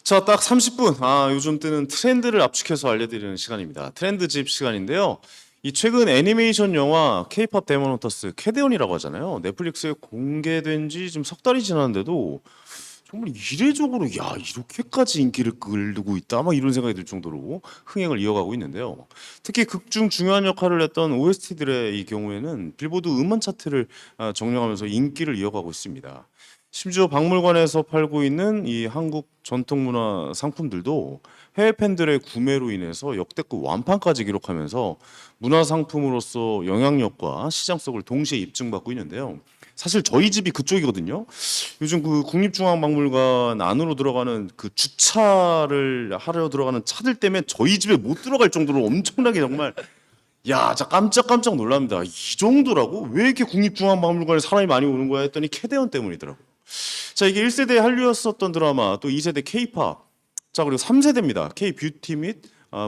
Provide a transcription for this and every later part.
자, 딱 30분. 요즘 뜨는 트렌드를 압축해서 알려드리는 시간입니다. 트렌드집 시간인데요. 이 최근 애니메이션 영화 K-pop 데몬 헌터스 캐데온이라고 하잖아요. 넷플릭스에 공개된 지 지금 석 달이 지났는데도 정말 이례적으로 이렇게까지 인기를 끌고 있다 막 이런 생각이 들 정도로 흥행을 이어가고 있는데요. 특히 극중 중요한 역할을 했던 OST들의 이 경우에는 빌보드 음원 차트를 정령하면서 인기를 이어가고 있습니다. 심지어 박물관에서 팔고 있는 이 한국 전통문화 상품들도 해외 팬들의 구매로 인해서 역대급 완판까지 기록하면서 문화 상품으로서 영향력과 시장성을 동시에 입증받고 있는데요. 사실 저희 집이 그쪽이거든요. 요즘 그 국립중앙박물관 안으로 들어가는 그 주차를 하러 들어가는 차들 때문에 저희 집에 못 들어갈 정도로 엄청나게 정말 진짜 깜짝 놀랍니다. 이 정도라고? 왜 이렇게 국립중앙박물관에 사람이 많이 오는 거야 했더니 캐대원 때문이더라고요. 자, 이게 1세대 한류였었던 드라마, 또 2세대 K-팝, 자, 그리고 3세대입니다. K-뷰티 및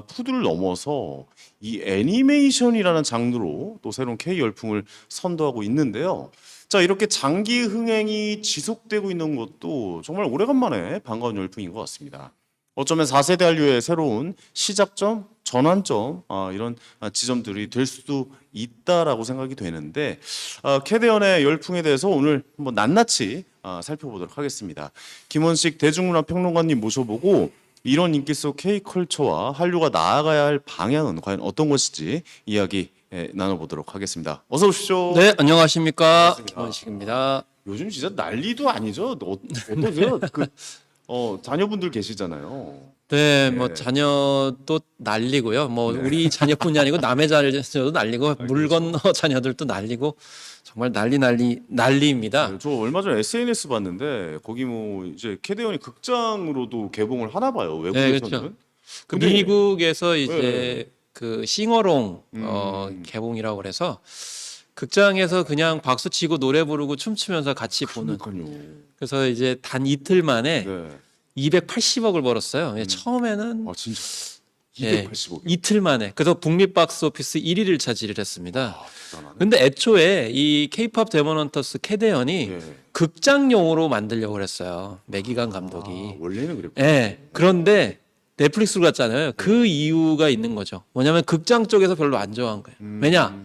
푸드를 넘어서 이 애니메이션이라는 장르로 또 새로운 K 열풍을 선도하고 있는데요. 자, 이렇게 장기 흥행이 지속되고 있는 것도 정말 오래간만에 반가운 열풍인 것 같습니다. 어쩌면 4세대 한류의 새로운 시작점, 전환점 이런 지점들이 될 수도 있다라고 생각이 되는데 캐대언의 열풍에 대해서 오늘 한번 낱낱이 살펴보도록 하겠습니다. 김원식 대중문화평론가님 모셔보고 이런 인기 속 K컬처와 한류가 나아가야 할 방향은 과연 어떤 것인지 이야기 나눠보도록 하겠습니다. 어서 오십시오. 네, 안녕하십니까. 반갑습니다. 김원식입니다. 요즘 진짜 난리도 아니죠? 어떠세요? 자녀분들 계시잖아요. 네, 네. 뭐 자녀도 난리고요. 뭐 우리 자녀뿐이 아니고 남의 자녀도 난리고 물 건너 자녀들도 난리고 정말 난리입니다. 저 얼마 전에 SNS 봤는데 거기 뭐 이제 캐대언이 극장으로도 개봉을 하나 봐요. 네, 외국에서는. 그렇죠. 그 근데- 미국에서 이제 네. 그 싱어롱 개봉이라고 그래서 극장에서 그냥 박수 치고 노래 부르고 춤추면서 같이 보는. 그러니까요. 그래서 이제 단 이틀 만에 네. 280억을 벌었어요. 처음에는 진짜 예, 280억. 이틀 만에. 그래서 북미 박스 오피스 1위를 차지를 했습니다. 대단하네. 근데 애초에 이 K-팝 데몬 헌터스 캐대언이 예. 극장용으로 만들려고 그랬어요. 매기관 감독이. 원래는 그랬고. 예. 그런데 넷플릭스로 갔잖아요. 그 이유가 있는 거죠. 뭐냐면 극장 쪽에서 별로 안 좋아한 거예요. 왜냐?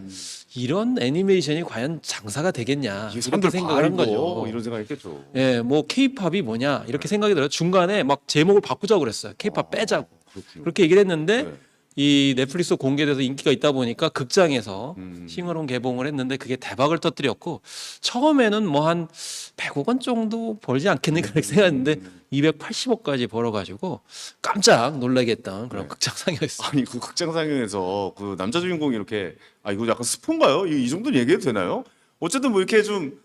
이런 애니메이션이 과연 장사가 되겠냐 이게 이렇게 사람들 생각을 한 바이고 거죠. 이런 생각했겠죠. 예, 뭐 K-팝이 뭐냐 이렇게 생각이 들어요. 중간에 막 제목을 바꾸자고 그랬어요. K-팝 빼자고. 그렇군요. 그렇게 얘기를 했는데 네. 이 넷플릭스 공개돼서 인기가 있다 보니까 극장에서 음. 싱어롱 개봉을 했는데 그게 대박을 터뜨렸고 처음에는 뭐 한 100억 원 정도 벌지 않겠는가 그렇게 생각했는데 280억까지 벌어가지고 깜짝 놀라게 했던 그런 네. 극장상이었어요. 아니 그 극장 상영에서 그 남자 주인공이 이렇게 이거 약간 스폰가요? 이 정도는 얘기해도 되나요? 어쨌든 뭐 이렇게 좀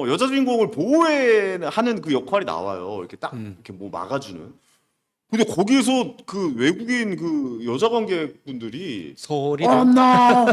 여자 주인공을 보호하는 그 역할이 나와요. 이렇게 딱 이렇게 뭐 막아주는. 근데 거기에서 그 외국인 그 여자 관객분들이 소리를 엄나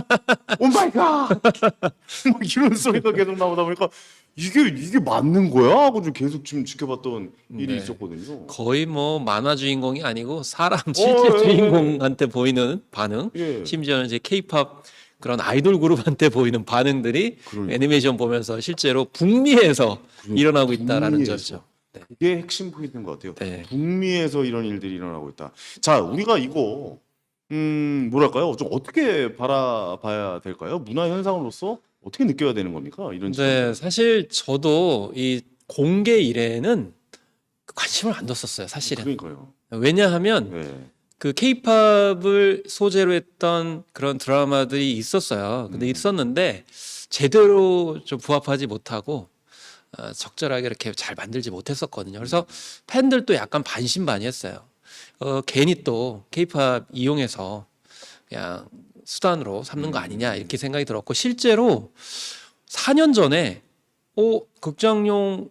오 마이 갓 막 이런 소리가 계속 나오다 보니까 이게 맞는 거야? 하고 좀 계속 좀 지켜봤던 일이 네. 있었거든요. 거의 뭐 만화 주인공이 아니고 사람 실제 예, 예. 주인공한테 보이는 반응, 예. 심지어는 이제 K-팝 그런 아이돌 그룹한테 보이는 반응들이 그러니까. 애니메이션 보면서 실제로 북미에서 그러니까. 일어나고 있다라는 북미에서. 점이죠. 네. 그게 핵심 포인트인 것 같아요. 네. 북미에서 이런 일들이 일어나고 있다. 자, 우리가 이거 뭐랄까요? 좀 어떻게 바라봐야 될까요? 문화 현상으로서 어떻게 느껴야 되는 겁니까? 이런 네, 사실 저도 이 공개 이래는 관심을 안 뒀었어요, 사실은. 그러니까요. 왜냐하면 네. 그 케이팝을 소재로 했던 그런 드라마들이 있었어요. 근데 있었는데 제대로 좀 부합하지 못하고 적절하게 이렇게 잘 만들지 못했었거든요. 그래서 팬들도 약간 반신반의했어요. 괜히 또 케이팝 이용해서 그냥 수단으로 삼는 거 아니냐 이렇게 생각이 들었고 실제로 4년 전에 극장용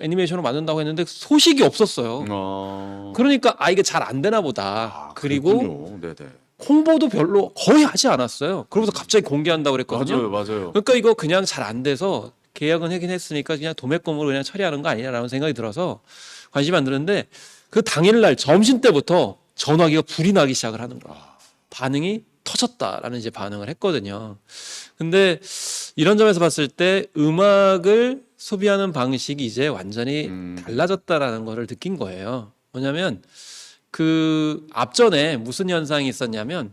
애니메이션을 만든다고 했는데 소식이 없었어요. 그러니까 이게 잘 안 되나 보다. 그리고 그렇군요. 네네. 홍보도 별로 거의 하지 않았어요. 그러고서 갑자기 공개한다고 그랬거든요. 맞아요. 그러니까 이거 그냥 잘 안 돼서 계약은 하긴 했으니까 그냥 도매금으로 그냥 처리하는 거 아니냐라는 생각이 들어서 관심이 안 드는데 그 당일날 점심 때부터 전화기가 불이 나기 시작을 하는 거예요. 반응이 터졌다라는 이제 반응을 했거든요. 근데 이런 점에서 봤을 때 음악을 소비하는 방식이 이제 완전히 달라졌다라는 거를 느낀 거예요. 뭐냐면 그 앞전에 무슨 현상이 있었냐면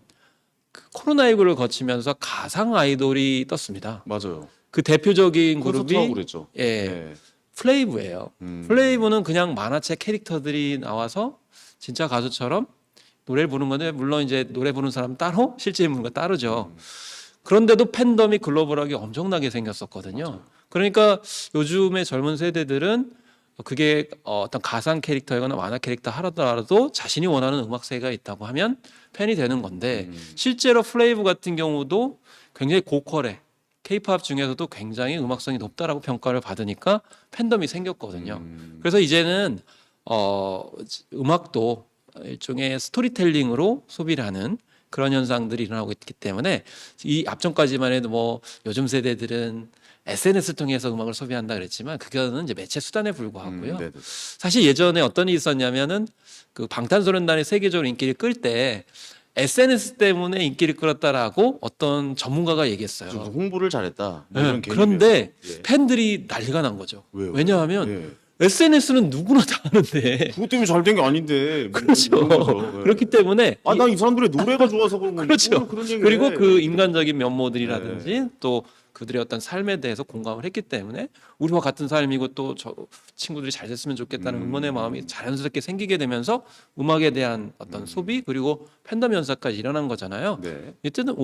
그 코로나19를 거치면서 가상 아이돌이 떴습니다. 맞아요. 그 대표적인 콘서트 하고 그룹이 그랬죠. 예, 네. 플레이브예요. 플레이브는 그냥 만화책 캐릭터들이 나와서 진짜 가수처럼 노래를 부르는 건데 물론 이제 노래 부르는 사람 따로 실제 인물과 따르죠. 그런데도 팬덤이 글로벌하게 엄청나게 생겼었거든요. 그러니까 요즘의 젊은 세대들은 그게 어떤 가상 캐릭터이거나 만화 캐릭터 하더라도 자신이 원하는 음악세가 있다고 하면 팬이 되는 건데 실제로 플레이브 같은 경우도 굉장히 고퀄의 K-팝 중에서도 굉장히 음악성이 높다라고 평가를 받으니까 팬덤이 생겼거든요. 그래서 이제는 음악도 일종의 스토리텔링으로 소비를 하는 그런 현상들이 일어나고 있기 때문에 이 앞전까지만 해도 뭐 요즘 세대들은 SNS를 통해서 음악을 소비한다 그랬지만 그거는 이제 매체 수단에 불과하고요. 네네. 사실 예전에 어떤 일이 있었냐면은 그 방탄소년단이 세계적으로 인기를 끌 때 SNS 때문에 인기를 끌었다라고 어떤 전문가가 좀 얘기했어요. 홍보를 잘했다. 뭐 네, 이런 그런데 개념이어서. 예. 팬들이 난리가 난 거죠. 왜요? 왜냐하면 예. SNS는 누구나 다 하는데 그것 때문에 잘 된 게 아닌데. 뭐 그렇죠. 이런 거죠. 예. 그렇기 때문에 아, 난 이 사람들의 노래가 좋아서 그런 건데. 그렇죠. 뭘 그런 얘기를 그리고 해. 그 인간적인 면모들이라든지 또 그들의 어떤 삶에 대해서 공감을 했기 때문에 우리와 같은 삶이고 또 저 친구들이 잘 됐으면 좋겠다는 응원의 마음이 자연스럽게 생기게 되면서 음악에 대한 어떤 소비 그리고 팬덤 현상까지 일어난 거잖아요. 네. 이때는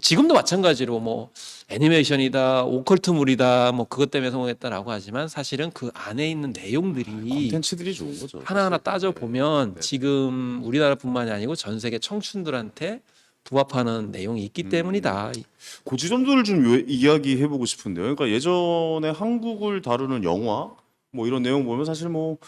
지금도 마찬가지로 뭐 애니메이션이다, 오컬트물이다, 뭐 그것 때문에 성공했다라고 하지만 사실은 그 안에 있는 내용들이 콘텐츠들이 좋은 거죠. 하나하나 사실. 따져 보면 네. 지금 우리나라뿐만이 아니고 전 세계 청춘들한테 부합하는 내용이 있기 때문이다. 그 지점들을 좀 이야기해 보고 싶은데요. 그러니까 예전에 한국을 다루는 영화 뭐 이런 내용 보면 사실 뭐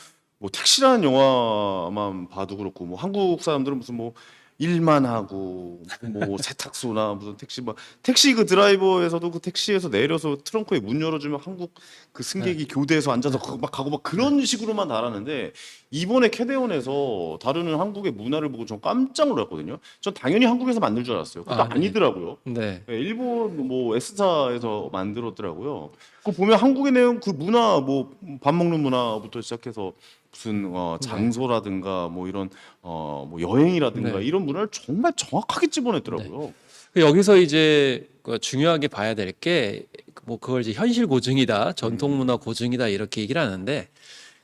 택시라는 영화만 봐도 그렇고 뭐 한국 사람들은 무슨 뭐 일만 하고 뭐 세탁소나 무슨 택시 막 택시 그 드라이버에서도 그 택시에서 내려서 트렁크에 문 열어주면 한국 그 승객이 교대에서 앉아서 막 가고 막 그런 식으로만 달았는데 이번에 캐대원에서 다루는 한국의 문화를 보고 좀 깜짝 놀랐거든요. 전 당연히 한국에서 만들 줄 알았어요. 그거 아, 네. 아니더라고요. 네. 네, 일본 뭐 S사에서 만들었더라고요. 그거 보면 한국의 내용 그 문화 뭐 밥 먹는 문화부터 시작해서 무슨 장소라든가 뭐 이런 뭐 여행이라든가 네. 이런 문화를 정말 정확하게 집어냈더라고요. 여기서 이제 그 중요하게 봐야 될 게 뭐 그걸 이제 현실 고증이다, 전통 문화 고증이다 이렇게 얘기를 하는데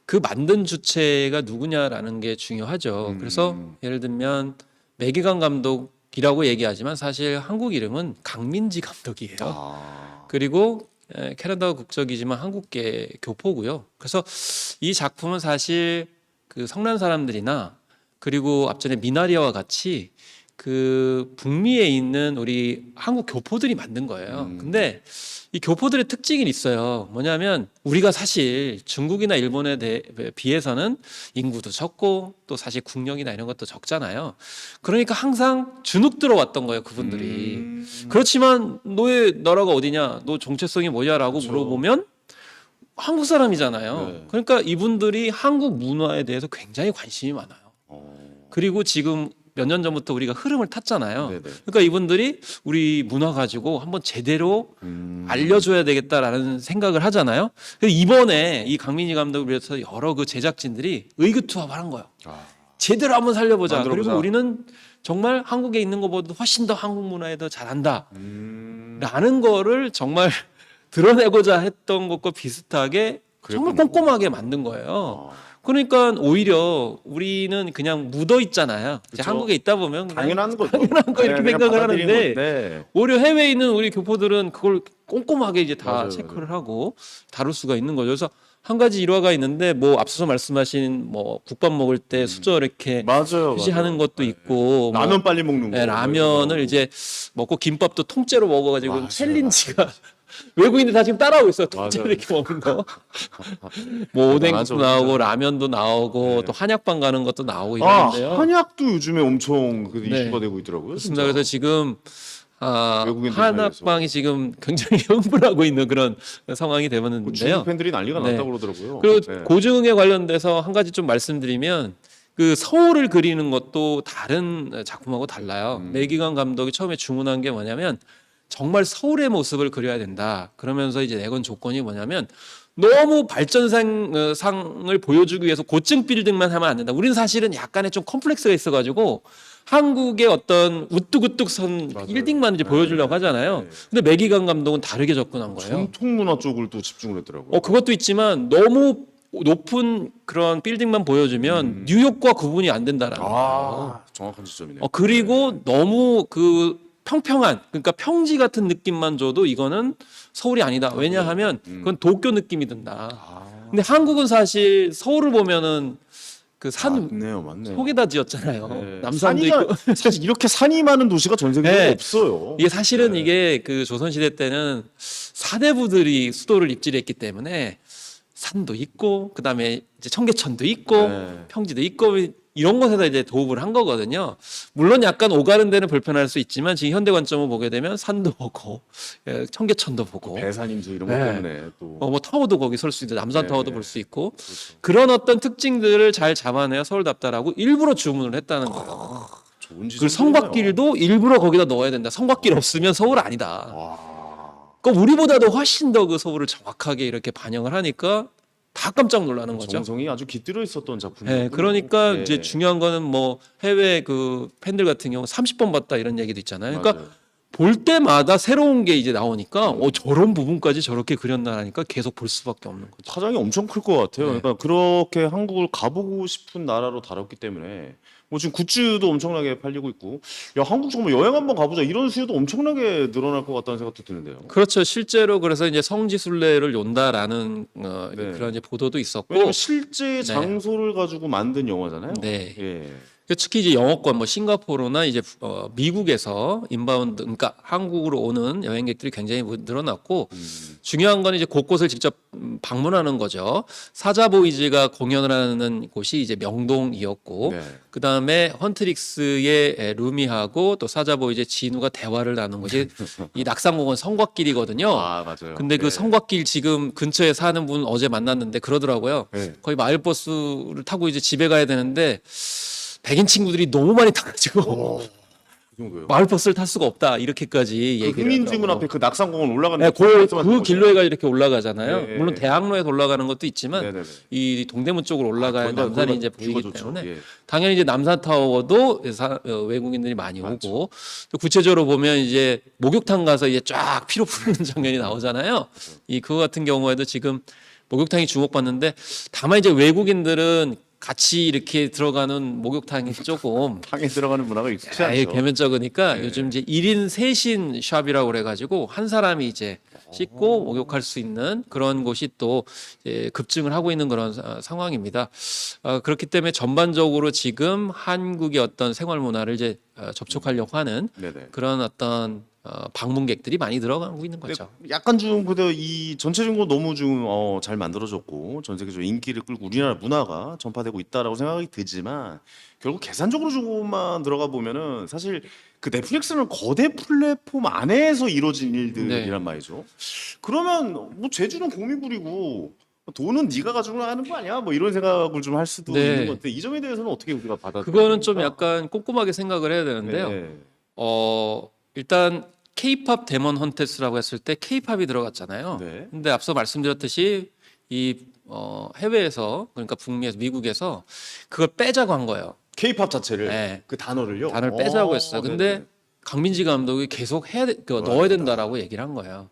그 만든 주체가 누구냐라는 게 중요하죠. 그래서 예를 들면 매기관 감독이라고 얘기하지만 사실 한국 이름은 강민지 감독이에요. 아, 그리고 캐나다 국적이지만 한국계 교포고요. 그래서 이 작품은 사실 그 성난 사람들이나 그리고 앞전에 미나리아와 같이 그 북미에 있는 우리 한국 교포들이 만든 거예요. 근데 이 교포들의 특징이 있어요. 뭐냐면 우리가 사실 중국이나 일본에 비해서는 인구도 적고 또 사실 국력이나 이런 것도 적잖아요. 그러니까 항상 주눅 들어왔던 거예요, 그분들이. 그렇지만 너의 나라가 어디냐, 너 정체성이 뭐냐라고 그렇죠. 물어보면 한국 사람이잖아요. 네. 그러니까 이분들이 한국 문화에 대해서 굉장히 관심이 많아요. 그리고 지금 몇 년 전부터 우리가 흐름을 탔잖아요. 네네. 그러니까 이분들이 우리 문화 가지고 한번 제대로 알려줘야 되겠다라는 생각을 하잖아요. 그래서 이번에 이 강민희 감독을 위해서 여러 그 제작진들이 의기투합을 한 거예요. 아, 제대로 한번 살려보자. 만들어보자. 그리고 우리는 정말 한국에 있는 것보다 훨씬 더 한국 문화에 더 잘한다. 라는 거를 정말 드러내고자 했던 것과 비슷하게 정말 그랬군요. 꼼꼼하게 만든 거예요. 그러니까 오히려 우리는 그냥 묻어 있잖아요. 이제 그쵸. 한국에 있다 보면 그냥 당연한 거죠. 당연한 거 이렇게 그냥 생각을 받아들이는 하는데 건데. 오히려 해외에 있는 우리 교포들은 그걸 꼼꼼하게 이제 다 맞아요, 체크를 하고 다룰 수가 있는 거죠. 그래서 한 가지 일화가 있는데 뭐 앞서서 말씀하신 뭐 국밥 먹을 때 수저 이렇게 맞아요. 휴지하는 맞아요. 것도 네. 있고 뭐 라면 빨리 먹는 거. 네, 라면을 이제 먹고 김밥도 통째로 먹어가지고 맞아요, 챌린지가 외국인들 다 지금 따라오고 있어요. 통째로 맞아요. 이렇게 먹는 거. 뭐 대단하죠, 오뎅국도 나오고 진짜. 라면도 나오고 네. 또 한약방 가는 것도 나오고 아, 이러는데요. 한약도 요즘에 엄청 그 네. 이슈가 되고 있더라고요. 그렇습니다. 진짜. 그래서 지금 외국인들 한약방이 지금 굉장히 흥분하고 있는 그런 상황이 그 중국 되었는데요. 팬들이 난리가 네. 났다고 그러더라고요. 그리고 네. 고증에 관련돼서 한 가지 좀 말씀드리면 그 서울을 그리는 것도 다른 작품하고 달라요. 매기관 감독이 처음에 주문한 게 뭐냐면 정말 서울의 모습을 그려야 된다. 그러면서 이제 내건 조건이 뭐냐면 너무 상을 보여주기 위해서 고층 빌딩만 하면 안 된다. 우리는 사실은 약간의 좀 컴플렉스가 있어가지고 한국의 어떤 우뚝우뚝 선 맞아요. 빌딩만 이제 보여주려고 하잖아요. 근데 매기관 감독은 다르게 접근한 거예요. 전통 문화 쪽을 또 집중을 했더라고요. 그것도 있지만 너무 높은 그런 빌딩만 보여주면 뉴욕과 구분이 안 된다라는 거예요. 정확한 지점이네요. 그리고 너무 그 평평한, 그러니까 평지 같은 느낌만 줘도 이거는 서울이 아니다. 왜냐하면 그건 도쿄 느낌이 든다. 근데 한국은 사실 서울을 보면은 그 산 맞네요. 속에다 지었잖아요. 네. 남산도 산이가- 있고. 사실 이렇게 산이 많은 도시가 전 세계에 네. 없어요. 이게 사실은 이게 그 조선시대 때는 사대부들이 수도를 입지했기 때문에 산도 있고, 그 다음에 이제 청계천도 있고, 네. 평지도 있고, 이런 것에다 이제 도읍을 한 거거든요. 물론 약간 오가는 데는 불편할 수 있지만 지금 현대 관점을 보게 되면 산도 보고, 청계천도 보고, 배산임수 이런 것 네. 때문에 또 뭐 타워도 거기 설 수 있고, 남산 네. 타워도 볼 수 있고, 그렇죠. 그런 어떤 특징들을 잘 잡아내야 서울답다라고 일부러 주문을 했다는 거예요. 좋은 지점. 그리고 성곽길도 일부러 거기다 넣어야 된다. 성곽길 없으면 서울 아니다. 그러니까 우리보다도 훨씬 더 그 서울을 정확하게 이렇게 반영을 하니까 다 깜짝 놀라는 거죠. 정성이 아주 깃들어 있었던 작품. 네, 그러니까 이제 중요한 거는 뭐 해외 그 팬들 같은 경우 30번 봤다 이런 얘기도 있잖아요. 그러니까 볼 때마다 새로운 게 이제 나오니까 저런 부분까지 저렇게 그렸나라니까 계속 볼 수밖에 없는 거죠. 파장이 엄청 클 것 같아요. 네. 그러니까 그렇게 한국을 가보고 싶은 나라로 다뤘기 때문에 뭐 지금 굿즈도 엄청나게 팔리고 있고, 야 한국 정말 여행 한번 가보자 이런 수요도 엄청나게 늘어날 것 같다는 생각도 드는데요. 그렇죠. 실제로 그래서 이제 성지순례를 연다라는 네. 그런 이제 보도도 있었고, 왜냐면 실제 장소를 가지고 만든 영화잖아요. 네. 예. 특히 이제 영어권 뭐 싱가포르나 이제 미국에서 인바운드, 그러니까 한국으로 오는 여행객들이 굉장히 늘어났고, 중요한 건 이제 곳곳을 직접 방문하는 거죠. 사자보이즈가 공연을 하는 곳이 이제 명동이었고, 네. 그 다음에 헌트릭스의 루미하고 또 사자보이즈의 진우가 대화를 나눈 곳이 이 낙산공원 성곽길이거든요. 맞아요. 근데 그 성곽길 지금 근처에 사는 분 어제 만났는데 그러더라고요. 네. 거의 마을버스를 타고 이제 집에 가야 되는데 백인 친구들이 너무 많이 타가지고 그 정도요. 마을버스를 탈 수가 없다 이렇게까지 그 얘기를 흥민지문 하더라고요. 앞에 그 낙산공원 올라가는 네, 그 그 길로에가 이렇게 올라가잖아요. 네. 물론 대학로에서 올라가는 것도 있지만 네네네. 이 동대문 쪽으로 올라가야 남산이 이제 보이기 좋죠. 때문에 예. 당연히 이제 남산 타워도 외국인들이 많이 오고, 또 구체적으로 보면 이제 목욕탕 가서 이제 쫙 피로 푸는 장면이 나오잖아요. 그거 같은 경우에도 지금 목욕탕이 주목받는데, 다만 이제 외국인들은 같이 이렇게 들어가는 목욕탕이 조금 탕에 들어가는 문화가 익숙치 아예 않죠. 개면 적으니까 네. 요즘 이제 1인 세신 샵이라고 그래가지고 한 사람이 이제 씻고 목욕할 수 있는 그런 곳이 또 이제 급증을 하고 있는 그런 상황입니다. 그렇기 때문에 전반적으로 지금 한국의 어떤 생활 문화를 이제 접촉하려고 하는 네네. 그런 어떤 방문객들이 많이 들어가고 있는 거죠. 약간 좀 근데 이 전체적인 거 너무 좀 잘 만들어졌고 전 세계적으로 인기를 끌고 우리나라 문화가 전파되고 있다라고 생각이 들지만, 결국 계산적으로 조금만 들어가 보면은 사실 그 넷플릭스는 거대 플랫폼 안에서 이루어진 일들이란 네. 말이죠. 그러면 뭐 제주는 공이 부리고 돈은 네가 가지고 하는 거 아니야? 뭐 이런 생각을 좀 할 수도 네. 있는 것 같아요. 이 점에 대해서는 어떻게 우리가 받아들여야 그거는 좀 됩니까? 약간 꼼꼼하게 생각을 해야 되는데요. 네. 일단 K-팝 데몬 헌터스라고 했을 때 K-팝이 들어갔잖아요. 네. 근데 앞서 말씀드렸듯이 이 해외에서, 그러니까 북미에서 미국에서 그걸 빼자고 한 거예요. K-팝 자체를 네. 그 단어를요. 단어를 빼자고 했어요. 근데 네네. 강민지 감독이 계속 넣어야 된다라고 얘기를 한 거예요.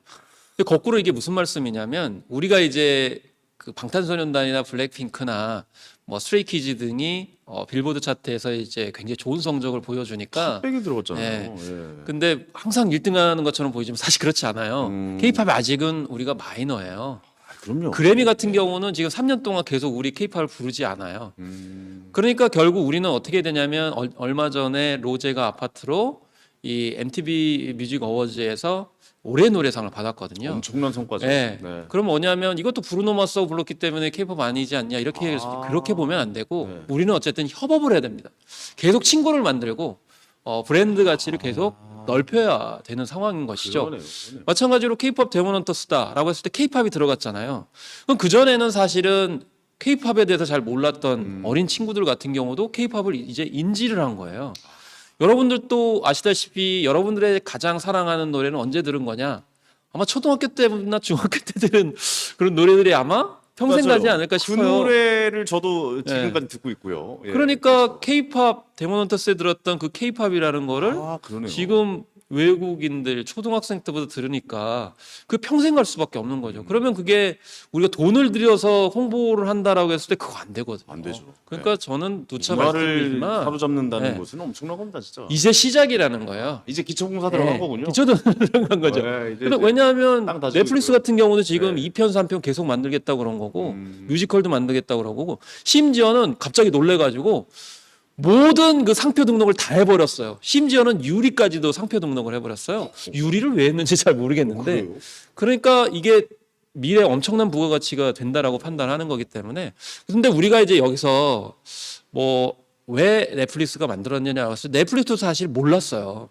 근데 거꾸로 이게 무슨 말씀이냐면, 우리가 이제 그 방탄소년단이나 블랙핑크나 뭐 스트레이키즈 등이 빌보드 차트에서 이제 굉장히 좋은 성적을 보여주니까, 흑백이 들어갔잖아요. 네. 예. 근데 항상 1등하는 것처럼 보이지만 사실 그렇지 않아요. K-팝이 아직은 우리가 마이너예요. 그럼요. 그래미 같은 경우는 지금 3년 동안 계속 우리 K-팝을 부르지 않아요. 음. 그러니까 결국 우리는 어떻게 되냐면, 얼마 전에 로제가 아파트로 이 MTV 뮤직 어워즈에서 올해 노래상을 받았거든요. 엄청난 성과죠. 네. 네. 그럼 뭐냐면 이것도 브루노 마스가 불렀기 때문에 K-팝 아니지 않냐 이렇게 그렇게 보면 안 되고, 네. 우리는 어쨌든 협업을 해야 됩니다. 계속 친구를 만들고 브랜드 가치를 계속 넓혀야 되는 상황인 것이죠. 그러네요. 그러네요. 마찬가지로 K-팝 데몬 헌터스다라고 했을 때 K-팝이 들어갔잖아요. 그럼 그 전에는 사실은 K-팝에 대해서 잘 몰랐던 어린 친구들 같은 경우도 K-팝을 이제 인지를 한 거예요. 여러분들도 아시다시피 여러분들의 가장 사랑하는 노래는 언제 들은 거냐? 아마 초등학교 때나 중학교 때 들은 그런 노래들이 아마 평생 맞아요. 가지 않을까 그 싶어요. 노래를 저도 지금까지 듣고 있고요. 예, 그러니까 K-팝 데모넌터스에 들었던 그 K-팝이라는 거를 그러네요. 지금 외국인들 초등학생 때부터 들으니까 그 평생 갈 수밖에 없는 거죠. 그러면 그게 우리가 돈을 들여서 홍보를 한다라고 했을 때 그거 안 되거든요. 안 되죠. 그러니까 저는 누차 문화를 말씀드리지만 사로잡는다는 네. 것은 엄청난 겁니다, 진짜. 이제 시작이라는 거예요. 이제 기초공사 들어간 거군요. 기초도 들어간 거죠. 네, 이제 근데 왜냐하면 땅 다지고 넷플릭스 있고요. 같은 경우는 지금 네. 2편, 3편 계속 만들겠다고 그런 거고 음. 뮤지컬도 만들겠다고 그러고 심지어는 갑자기 놀래가지고 모든 그 상표 등록을 다 해버렸어요. 심지어는 유리까지도 상표 등록을 해버렸어요. 유리를 왜 했는지 잘 모르겠는데 그래요? 그러니까 이게 미래 엄청난 부가가치가 된다라고 판단하는 거기 때문에 근데 우리가 이제 여기서 뭐 왜 넷플릭스가 만들었느냐고 해서 넷플릭스도 사실 몰랐어요.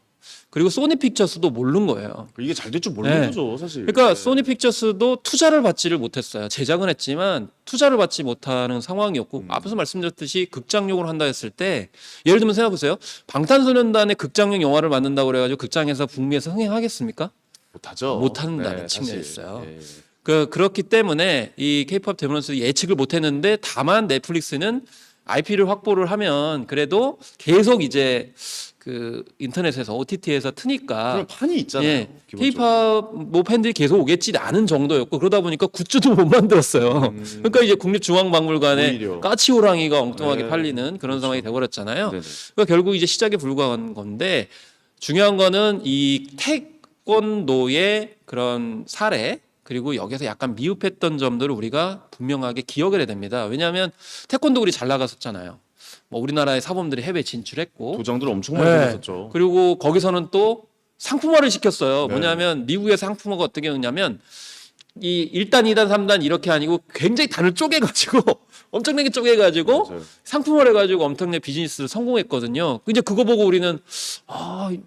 그리고 소니 픽처스도 모르는 거예요. 이게 잘 될 줄 모르는 네. 거죠, 사실. 그러니까 네. 소니 픽처스도 투자를 받지를 못했어요. 제작은 했지만 투자를 받지 못하는 상황이었고 앞서 말씀드렸듯이 극장용으로 한다 했을 때 예를 들면 생각해 보세요. 방탄소년단의 극장용 영화를 만든다고 그래가지고 극장에서 북미에서 흥행하겠습니까? 못하죠. 못한다는 측면이 사실. 있어요. 예. 그렇기 때문에 이 K-팝 데모넌스 예측을 못했는데 다만 넷플릭스는 IP를 확보를 하면 그래도 계속 이제 그 인터넷에서 OTT에서 트니까 그럼 판이 있잖아요. 예, 기본적으로. K-팝 뭐 팬들이 계속 오겠지 않은 정도였고 그러다 보니까 굿즈도 못 만들었어요. 그러니까 이제 국립중앙박물관에 오히려. 까치호랑이가 엉뚱하게 네, 팔리는 그런 그렇죠. 상황이 돼버렸잖아요. 네네. 그러니까 결국 이제 시작에 불과한 건데 중요한 거는 이 태권도의 그런 사례 그리고 여기서 약간 미흡했던 점들을 우리가 분명하게 기억을 해야 됩니다. 왜냐하면 태권도 우리 잘 나갔었잖아요. 뭐 우리나라의 사범들이 해외 진출했고 도장들 엄청 많이 네. 생겼었죠. 그리고 거기서는 또 상품화를 시켰어요. 네. 뭐냐면 미국의 상품화가 어떻게 했냐면 이 1단, 2단, 3단 이렇게 아니고 굉장히 단을 쪼개가지고 엄청나게 쪼개가지고 맞아요. 상품화를 해가지고 엄청나게 비즈니스를 성공했거든요. 이제 그거 보고 우리는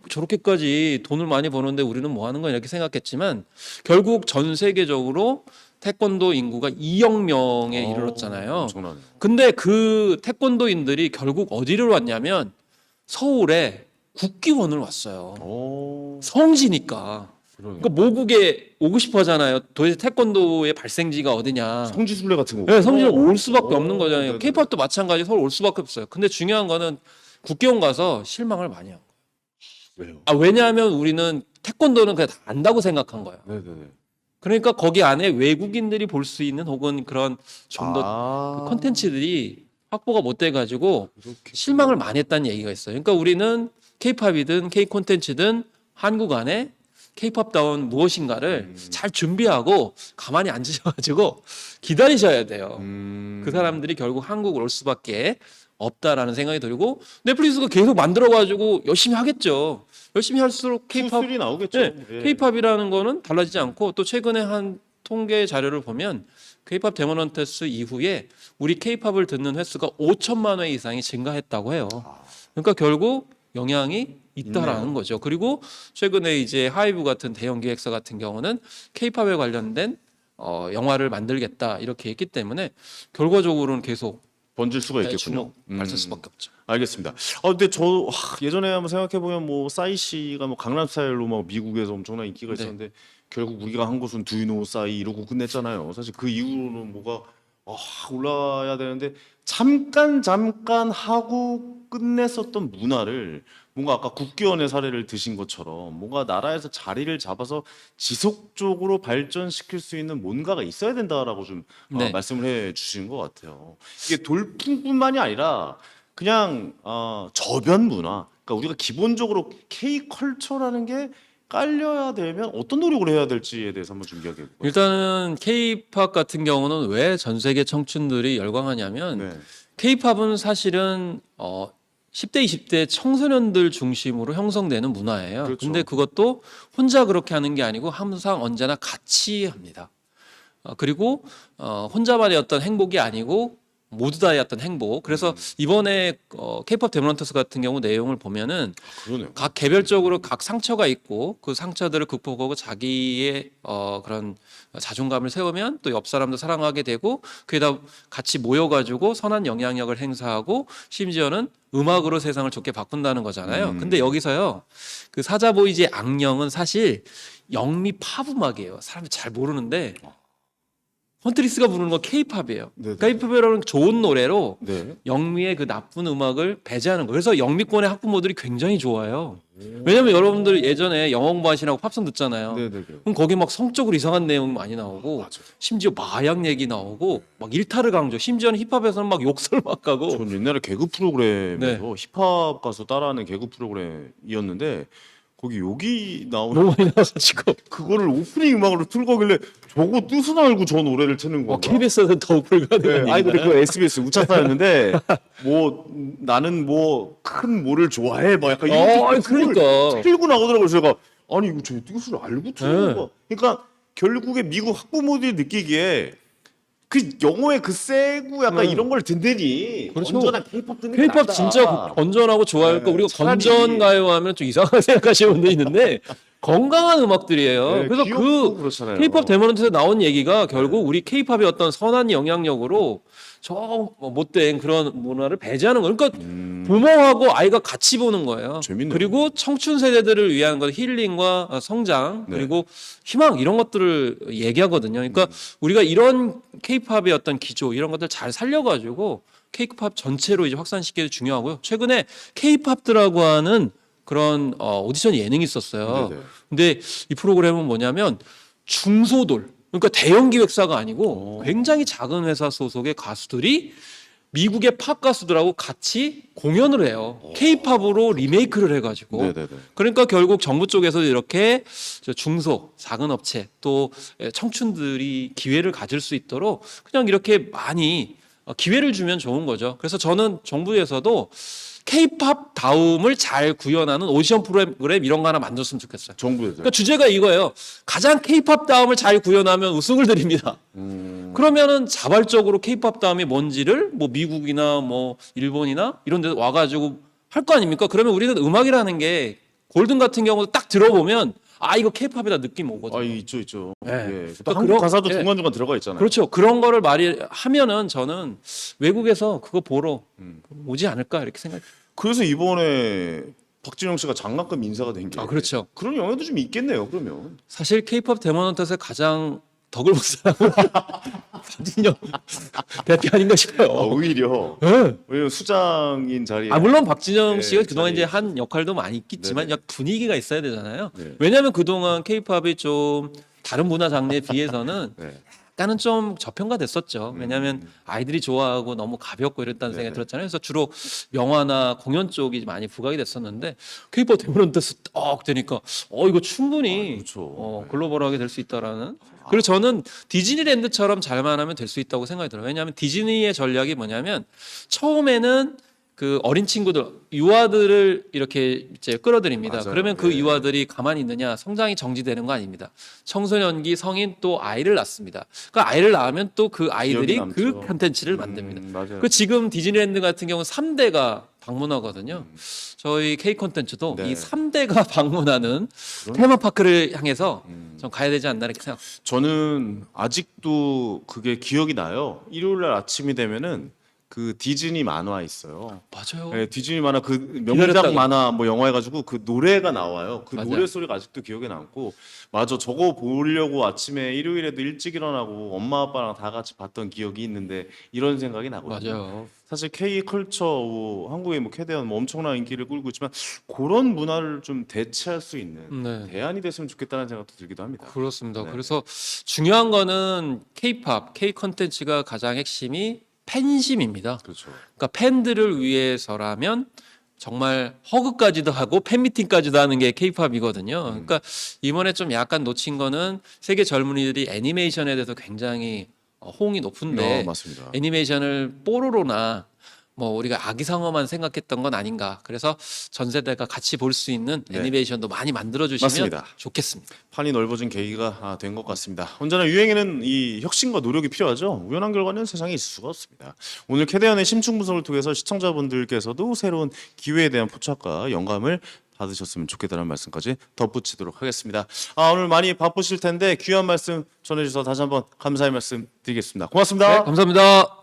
저렇게까지 돈을 많이 버는데 우리는 뭐 하는 거야 이렇게 생각했지만 결국 전 세계적으로 태권도 인구가 2억 명에 이르렀잖아요. 엄청나네요. 근데 그 태권도인들이 결국 어디를 왔냐면 서울에 국기원을 왔어요. 오, 성지니까. 그러네. 그러니까 모국에 오고 싶어 하잖아요. 도대체 태권도의 발생지가 어디냐. 성지순례 같은 거. 네, 성지를 올 수밖에 없는 거잖아요. 네네. 케이팝도 마찬가지 서울 올 수밖에 없어요. 근데 중요한 거는 국기원 가서 실망을 많이 한 거예요. 왜요? 왜냐하면 우리는 태권도는 그냥 다 안다고 생각한 거예요. 네네네. 그러니까 거기 안에 외국인들이 볼 수 있는 혹은 그런 좀 더 콘텐츠들이 확보가 못 돼가지고 실망을 많이 했다는 얘기가 있어요. 그러니까 우리는 K-팝이든 K-콘텐츠든 한국 안에 K-팝다운 무엇인가를 잘 준비하고 가만히 앉으셔가지고 기다리셔야 돼요. 그 사람들이 결국 한국을 올 수밖에 없다라는 생각이 들고 넷플릭스가 계속 만들어가지고 열심히 하겠죠. 열심히 할수록 K-팝 수술이 나오겠죠. 네, 예. K-팝이라는 거는 달라지지 않고 또 최근에 한 통계 자료를 보면 K-팝 데모넌터스 이후에 우리 K-팝을 듣는 횟수가 5천만 회 이상이 증가했다고 해요. 그러니까 결국 영향이 있다라는 있네요. 거죠. 그리고 최근에 이제 하이브 같은 대형 기획사 같은 경우는 K-팝에 관련된 영화를 만들겠다 이렇게 했기 때문에 결과적으로는 계속 번질 수가 있겠군요. 주목받을 수밖에 없죠. 알겠습니다. 근데 저 예전에 한번 생각해 보면 뭐 싸이 씨가 뭐 강남 스타일로 막 미국에서 엄청난 인기가 네. 있었는데 결국 우리가 한 곳은 두이노 싸이 이러고 끝냈잖아요. 사실 그 이후로는 뭐가 올라야 되는데 잠깐 하고 끝냈었던 문화를 뭔가 아까 국기원의 사례를 드신 것처럼 뭔가 나라에서 자리를 잡아서 지속적으로 발전시킬 수 있는 뭔가가 있어야 된다라고 좀 네. 말씀을 해 주신 것 같아요. 이게 돌풍뿐만이 아니라 그냥 저변 문화. 그러니까 우리가 기본적으로 K 컬처라는 게 깔려야 되면 어떤 노력을 해야 될지에 대해서 한번 좀 이야기해 볼까요? 일단은 K-팝 같은 경우는 왜 전 세계 청춘들이 열광하냐면 네. K-팝은 사실은 10대, 20대 청소년들 중심으로 형성되는 문화예요. 그렇죠. 근데 그것도 혼자 그렇게 하는 게 아니고 항상 언제나 같이 합니다. 그리고 혼자만의 어떤 행복이 아니고 모두 다의 어떤 행복. 그래서 이번에 K-팝 데모넌터스 같은 경우 내용을 보면은 그러네요. 각 개별적으로 각 상처가 있고 그 상처들을 극복하고 자기의 그런 자존감을 세우면 또 옆 사람도 사랑하게 되고 그에다 같이 모여가지고 선한 영향력을 행사하고 심지어는 음악으로 세상을 좋게 바꾼다는 거잖아요. 근데 여기서요 그 사자보이즈의 악령은 사실 영미 팝 음악이에요. 사람이 잘 모르는데 헌트리스가 부르는 건 K-팝이에요. 네네. K-팝이라는 좋은 노래로 네. 영미의 그 나쁜 음악을 배제하는 거예요. 그래서 영미권의 학부모들이 굉장히 좋아요. 왜냐면 여러분들 예전에 영어 공부하시라고 팝송 듣잖아요. 네네네. 그럼 거기 막 성적으로 이상한 내용 많이 나오고 맞아요. 심지어 마약 얘기 나오고 막 일타를 강조. 심지어는 힙합에서는 막 욕설 막 하고. 전 옛날에 개그 프로그램에서 네. 힙합 가수 따라하는 개그 프로그램이었는데 거기 욕이 나오는 너무 많이 나와가지고 그거를 오프닝 음악으로 틀고 하길래 저거 뜻은 알고 저 노래를 트는 건가? KBS에서는 더욱 불가능한 네, 아니 근데 일이잖아요. 그 SBS 우차사였는데 뭐 나는 뭐 큰 뭐를 좋아해 뭐 약간 아니, 그러니까. 틀고 나오더라고요. 제가 아니 이거 저 뜻을 알고 트는 네. 거. 그러니까 결국에 미국 학부모들이 느끼기에 그 영어의 그 세고 약간 이런 걸 듣느니 그렇죠. 건전한 K-팝 듣는 게 K-팝 낫다. 진짜 건전하고 좋아할 거. 네, 우리가 차라리. 건전 가요 하면 좀 이상하게 생각하시는 분도 있는데 건강한 음악들이에요. 네, 그래서 귀엽고 그 그렇잖아요. K-팝 데모넌트에서 나온 얘기가 결국 우리 K-팝의 어떤 선한 영향력으로 저 못된 그런 문화를 배제하는 거예요. 그러니까 부모하고 아이가 같이 보는 거예요. 재밌네요. 그리고 청춘 세대들을 위한 것 힐링과 성장 네. 그리고 희망 이런 것들을 얘기하거든요. 그러니까 우리가 이런 K-팝의 어떤 기조 이런 것들 잘 살려가지고 K-팝 전체로 이제 확산시키는 게 중요하고요. 최근에 K-팝들하고 하는 그런 오디션 예능이 있었어요. 네네. 근데 이 프로그램은 뭐냐면 중소돌 그러니까 대형 기획사가 아니고 굉장히 작은 회사 소속의 가수들이 미국의 팝 가수들하고 같이 공연을 해요. K-팝으로 리메이크를 해가지고. 네네네. 그러니까 결국 정부 쪽에서 이렇게 저 중소, 작은 업체 또 청춘들이 기회를 가질 수 있도록 그냥 이렇게 많이 기회를 주면 좋은 거죠. 그래서 저는 정부에서도 K-팝 다움을 잘 구현하는 오디션 프로그램 이런 거 하나 만들었으면 좋겠어요. 정부에서. 그러니까 주제가 이거예요. 가장 K-팝 다움을 잘 구현하면 우승을 드립니다. 그러면은 자발적으로 K-팝 다음이 뭔지를 뭐 미국이나 뭐 일본이나 이런 데 와가지고 할 거 아닙니까? 그러면 우리는 음악이라는 게 골든 같은 경우도 딱 들어보면 아 이거 K-팝이다 느낌 오거든요. 아 있죠. 네. 예. 또 그러니까 한국 그런- 가사도 예. 중간중간 들어가 있잖아요. 그렇죠. 그런 거를 하면은 저는 외국에서 그거 보러 오지 않을까 이렇게 생각해요. 그래서 이번에 박진영 씨가 장학금 인사가 된 게. 그렇죠. 그런 영향도 좀 있겠네요. 그러면. 사실 K-팝 데모넌트에서 가장 덕을 본 사람은 박진영 대표 아닌가 싶어요. 오히려 네. 왜냐면 수장인 자리에. 물론 박진영 네, 씨가 그동안 자리. 이제 한 역할도 많이 있겠지만 네네. 약 분위기가 있어야 되잖아요. 네. 왜냐하면 그동안 K-팝이 좀 다른 문화 장르에 비해서는 네. 약간은 좀 저평가됐었죠. 왜냐하면 아이들이 좋아하고 너무 가볍고 이랬다는 생각이 네네. 들었잖아요. 그래서 주로 영화나 공연 쪽이 많이 부각이 됐었는데 K-팝 데모넌트에서 딱 되니까 이거 충분히 그렇죠. 글로벌하게 될 수 있다라는. 그리고 저는 디즈니랜드처럼 잘만 하면 될 수 있다고 생각이 들어요. 왜냐하면 디즈니의 전략이 뭐냐면 처음에는 그 어린 친구들 유아들을 이렇게 이제 끌어들입니다. 맞아요. 그러면 그 네. 유아들이 가만히 있느냐 성장이 정지되는 거 아닙니다. 청소년기 성인 또 아이를 낳습니다. 그 아이를 낳으면 또 그 아이들이 기억이 그 남죠. 콘텐츠를 만듭니다. 맞아요. 그 지금 디즈니랜드 같은 경우는 3대가 방문하거든요. 저희 K 콘텐츠도 네. 이 3대가 방문하는 테마파크를 향해서 좀 가야 되지 않나 이렇게 생각. 저는 아직도 그게 기억이 나요. 일요일 날 아침이 되면은 그 디즈니 만화 있어요. 맞아요. 네, 디즈니 만화 그 명작 기다렸다가. 만화 뭐 영화 해가지고 그 노래가 나와요. 그 맞아요. 노래 소리가 아직도 기억에 남고 맞아 저거 보려고 아침에 일요일에도 일찍 일어나고 엄마 아빠랑 다 같이 봤던 기억이 있는데 이런 생각이 나거든요. 맞아요. 사실 K 컬처 뭐 한국의 뭐 캐대한 뭐 엄청난 인기를 끌고 있지만 그런 문화를 좀 대체할 수 있는 네. 대안이 됐으면 좋겠다는 생각도 들기도 합니다. 그렇습니다. 네. 그래서 중요한 거는 K-팝, K 콘텐츠가 가장 핵심이 팬심입니다. 그렇죠. 그러니까 팬들을 위해서라면 정말 허그까지도 하고 팬미팅까지도 하는 게 K-팝이거든요. 그러니까 이번에 좀 약간 놓친 거는 세계 젊은이들이 애니메이션에 대해서 굉장히 호응이 높은데 맞습니다. 애니메이션을 뽀로로나 뭐 우리가 아기상어만 생각했던 건 아닌가. 그래서 전 세대가 같이 볼 수 있는 네. 애니메이션도 많이 만들어 주시면 맞습니다. 좋겠습니다. 판이 넓어진 계기가 된 것 같습니다. 언제나 유행에는 이 혁신과 노력이 필요하죠. 우연한 결과는 세상에 있을 수가 없습니다. 오늘 캐대안의 심층 분석을 통해서 시청자분들께서도 새로운 기회에 대한 포착과 영감을 받으셨으면 좋겠다는 말씀까지 덧붙이도록 하겠습니다. 오늘 많이 바쁘실 텐데 귀한 말씀 전해주셔서 다시 한번 감사의 말씀 드리겠습니다. 고맙습니다. 네, 감사합니다.